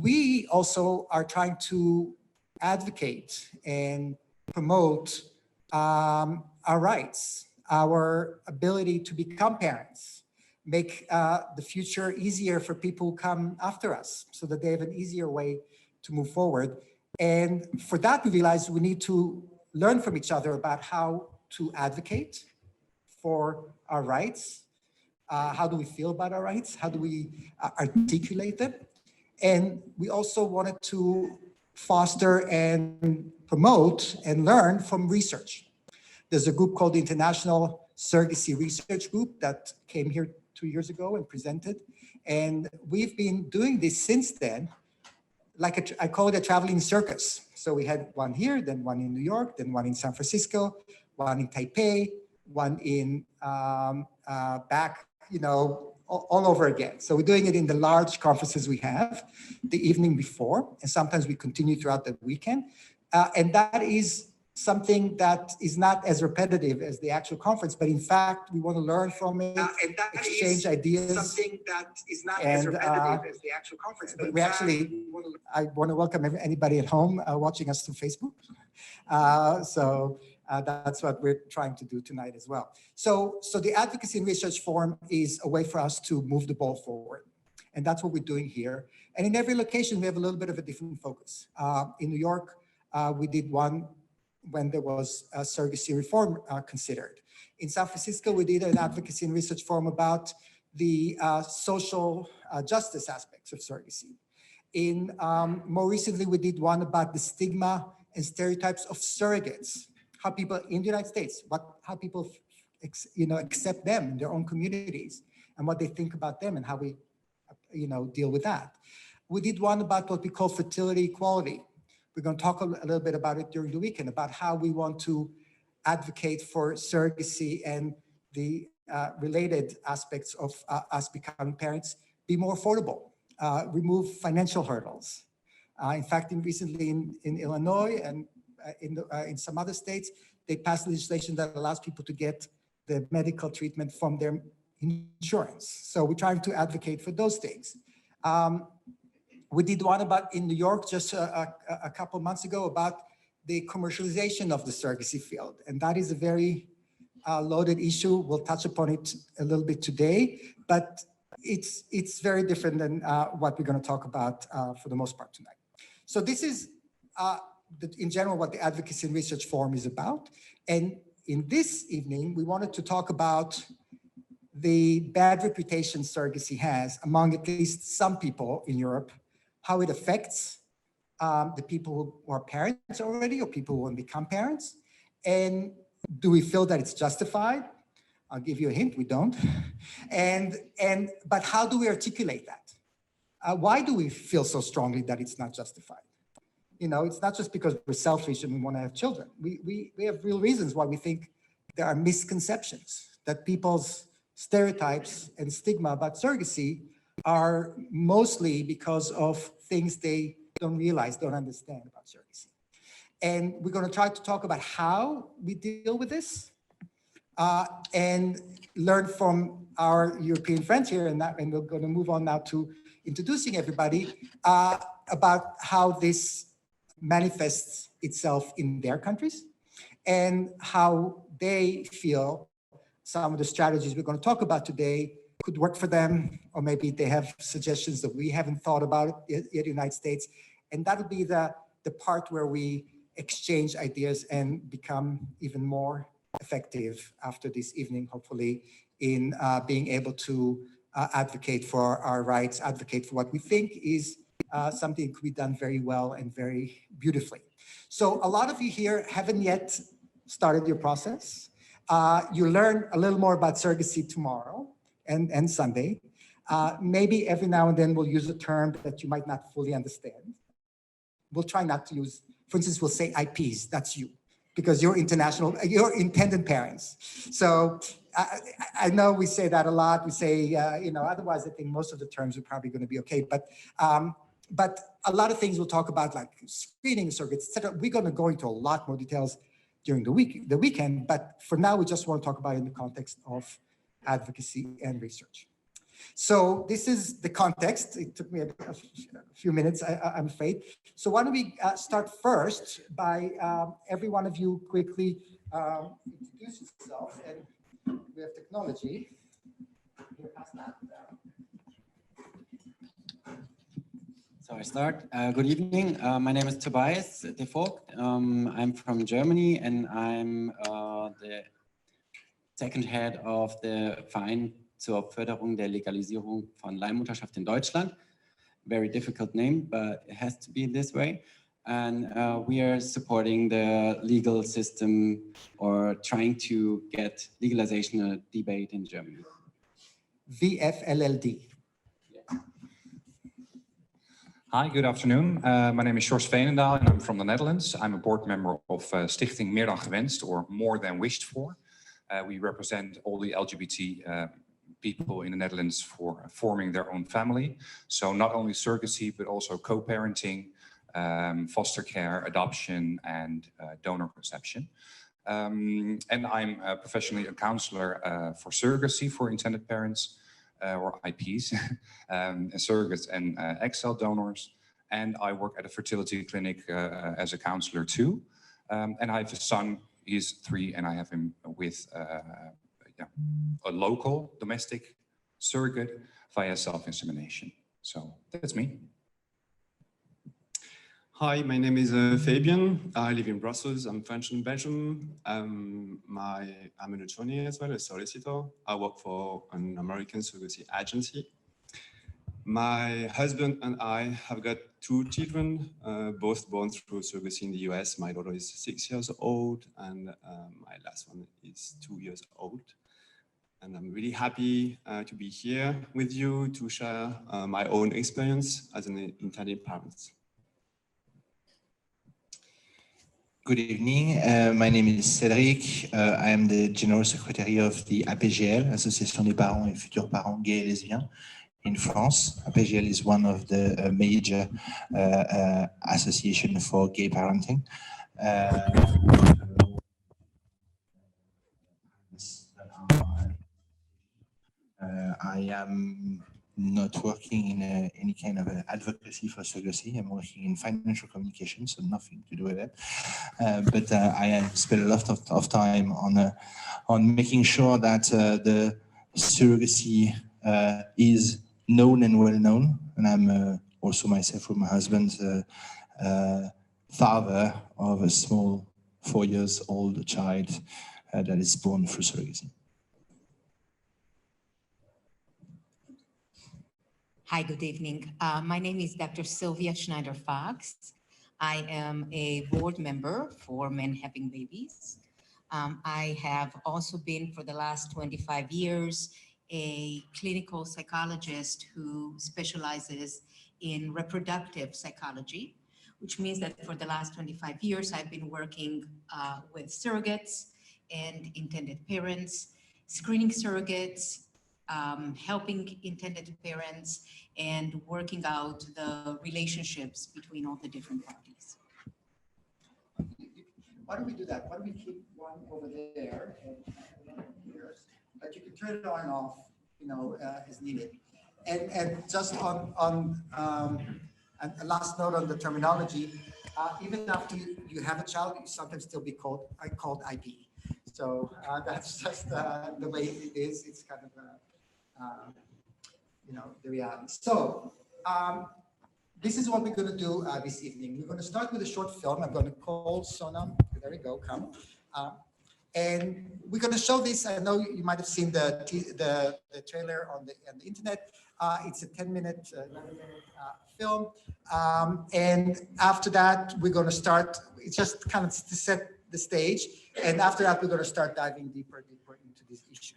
we also are trying to advocate and promote our rights, our ability to become parents, make the future easier for people who come after us so that they have an easier way to move forward. And for that, we realized we need to learn from each other about how to advocate for our rights. How do we feel about our rights? How do we articulate them? And we also wanted to foster and promote and learn from research. There's a group called the International Surrogacy Research Group that came here 2 years ago and presented. And we've been doing this since then, like I call it a traveling circus. So we had one here, then one in New York, then one in San Francisco, one in Taipei, one in back, all over again. So we're doing it in the large conferences we have the evening before, and sometimes we continue throughout the weekend. And that is something that is not as repetitive as the actual conference, but in fact, we want to learn from it, and that exchange ideas. Something that is not as repetitive as the actual conference. But we actually, I want to welcome anybody at home watching us through Facebook. That's what we're trying to do tonight as well. So the Advocacy and Research Forum is a way for us to move the ball forward. And that's what we're doing here. And in every location, we have a little bit of a different focus. In New York, we did one when there was a surrogacy reform considered. In San Francisco, we did an Advocacy and Research Forum about the social justice aspects of surrogacy. More recently, we did one about the stigma and stereotypes of surrogates. How people in the United States, how people accept them in their own communities and what they think about them and how we deal with that. We did one about what we call fertility equality. We're going to talk a little bit about it during the weekend, about how we want to advocate for surrogacy and the related aspects of us becoming parents be more affordable, remove financial hurdles. In fact, recently in Illinois and in some other states, they passed legislation that allows people to get the medical treatment from their insurance. So we're trying to advocate for those things. We did one about in New York just a couple months ago about the commercialization of the surrogacy field. And that is a very loaded issue. We'll touch upon it a little bit today, but it's very different than what we're going to talk about for the most part tonight. So this is in general what the Advocacy and Research Forum is about. And in this evening, we wanted to talk about the bad reputation surrogacy has among at least some people in Europe, how it affects the people who are parents already or people who want to become parents. And do we feel that it's justified? I'll give you a hint, we don't. But how do we articulate that? Why do we feel so strongly that it's not justified? It's not just because we're selfish and we want to have children. We have real reasons why we think there are misconceptions, that people's stereotypes and stigma about surrogacy are mostly because of things they don't realize, don't understand about surrogacy. And we're going to try to talk about how we deal with this and learn from our European friends here. And we're going to move on now to introducing everybody about how this manifests itself in their countries and how they feel some of the strategies we're going to talk about today could work for them, or maybe they have suggestions that we haven't thought about in the United States. And that'll be the part where we exchange ideas and become even more effective after this evening, hopefully, in being able to advocate for our rights, advocate for what we think is something that could be done very well and very beautifully. So a lot of you here haven't yet started your process. You learn a little more about surrogacy tomorrow and Sunday. Maybe every now and then we'll use a term that you might not fully understand. We'll try not to use, for instance, we'll say IPs, that's you, because you're international, you're intended parents. So I know we say that a lot. We say, otherwise I think most of the terms are probably going to be okay. But a lot of things we'll talk about, like screening surrogates, et cetera. We're going to go into a lot more details during the weekend. But for now, we just want to talk about it in the context of advocacy and research. So this is the context. It took me a few minutes, I'm afraid. So why don't we start first by every one of you quickly introduce yourself, and we have technology. Here, pass that down. So I start. Good evening. My name is Tobias de Vogt. I'm from Germany, and I'm the second head of the Verein zur Förderung der Legalisierung von Leihmutterschaft in Deutschland. Very difficult name, but it has to be this way. And we are supporting the legal system or trying to get legalization a debate in Germany. VFLLD. Hi, good afternoon. My name is Sjors Veenendaal and I'm from the Netherlands. I'm a board member of Stichting Meer dan Gewenst, or More Than Wished For. We represent all the LGBT people in the Netherlands for forming their own family. So not only surrogacy, but also co-parenting, foster care, adoption, and donor conception. And I'm professionally a counselor for surrogacy for intended parents, or IPs, and surrogates and egg cell donors. And I work at a fertility clinic as a counselor too. And I have a son, he's 3, and I have him with a local domestic surrogate via self-insemination. So that's me. Hi, my name is Fabian. I live in Brussels. I'm French in Belgium. I'm an attorney as well, a solicitor. I work for an American surrogacy agency. My husband and I have got 2 children, both born through surrogacy in the US. My daughter is 6 years old, and my last one is 2 years old. And I'm really happy to be here with you to share my own experience as an intended parent. Good evening. My name is Cédric. I am the General Secretary of the Arpeggial, Association des parents et futurs parents gays et lesbiens in France. Arpeggial is one of the major associations for gay parenting. I am not working in any kind of advocacy for surrogacy. I'm working in financial communication, so nothing to do with it. But I spend a lot of time on making sure that the surrogacy is known and well known. And I'm also myself with my husband, father of a small 4-year-old child that is born through surrogacy. Hi, good evening. My name is Dr. Sylvia Schneider Fox. I am a board member for Men Having Babies. I have also been for the last 25 years a clinical psychologist who specializes in reproductive psychology, which means that for the last 25 years, I've been working with surrogates and intended parents, screening surrogates, helping intended parents, and working out the relationships between all the different parties. Why don't we do that? Why don't we keep one over there and one here, but you can turn it on and off, as needed. And just on a last note on the terminology, even after you have a child, you sometimes still be called IP. So that's just the way it is. It's kind of the reality. So this is what we're going to do this evening. We're going to start with a short film. I'm going to call Sonam. There we go. Come. And we're going to show this. I know you might have seen the trailer on the internet. It's a 10-minute, 11-minute film. And after that, we're going to start. It's just kind of to set the stage. And after that, we're going to start diving deeper into these issues.